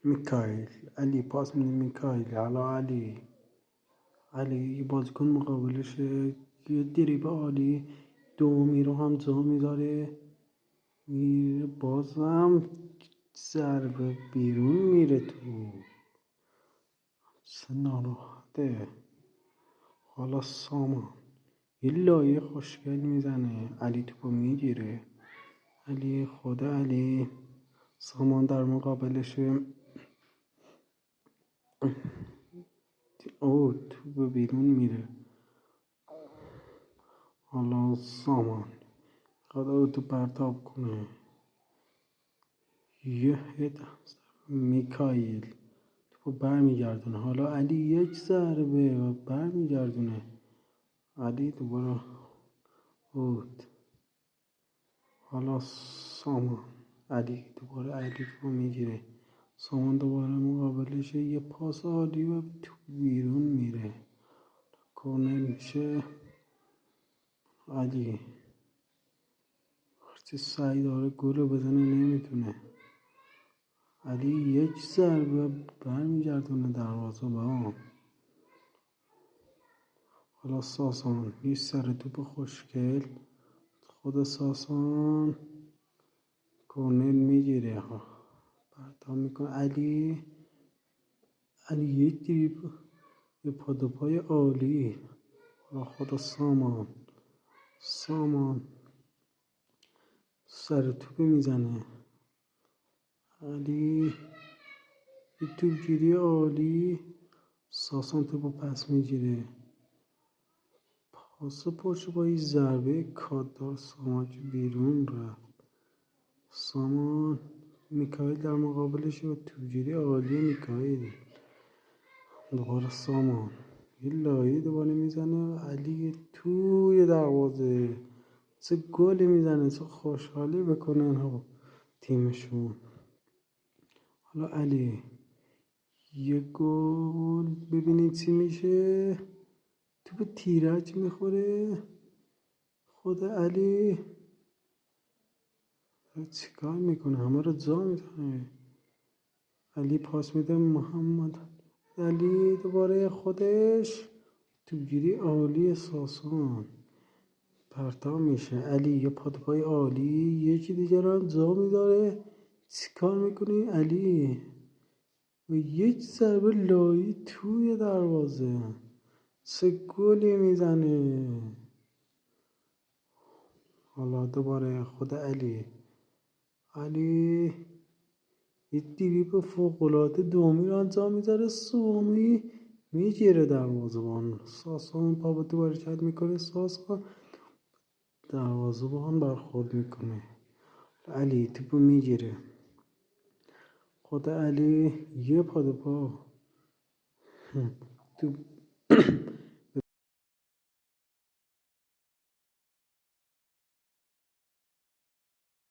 میکائیل. علی پاس میده میکائیل. حالا علی یه بازیکن مقابلشه، یه دریبل عالی، دومی رو هم جا میذاره، میره بازم ضربه بیرون میره تو. سه ناراحته. حالا سامان یه لایه خوشگل میزنه، علی توپو میگیره. علی خدا علی. سامان در مقابلشه. او توپ بیرون میره. حالا سامان خدا تو پرتاب کنه. یه هد میکائیل توپو برمیگردونه. حالا علی یک ضربه و برمیگردونه. علی دوباره اوت. حالا سامان علی توپو میگیره. سامان دوباره مقابلشه، یه پاس عالی و تو بیرون میره. کورنر میشه. علی هرچی سعی داره گل بزنه نمیتونه. علی یک ضربه برمیگردونه دروازه با. حالا ساسان یه سر توپ خوشگل. خود ساسان کورنر میگیره ها، پرتاب میکنه. علی یک دریبل، یه پای عالی. حالا خود سامان سر توپ میزنه. علی یه توپگیری عالی. ساسان توپو پس میگیره. پاس پشت با یه ضربه کاتدار سامان که بیرون رفت. سامان میکائیل در مقابلش و توپگیری عالی میکائیل. دوباره سامان یه لایه دوباره میزنه. علی توی دروازه. چه گلی میزنه، چه خوشحالی بکنه اینها تیمشون. حالا علی یه گل، ببینید چی میشه. توپ تیرک میخوره. خود علی چیکار میکنه، همه رو جا میزنه. علی پاس میده محمد. علی دوباره خودش توپگیری عالی. ساسان پرتاب میشه. علی یه پای عالی، یکی دیگه رو هم جا میداره. چیکار میکنی علی؟ و یک ضربه لایی توی دروازه. چه گلی میزنه. حالا دوباره خود علی یه دریبل فوق‌العاده دومی رو انجام میذاره. سومی میگیره دروازه‌بان. ساسان پا به تو حرکت میکنه. ساسان دروازه‌بان برخورد میکنه. علی توپو میگیره. خود علی یه پا تو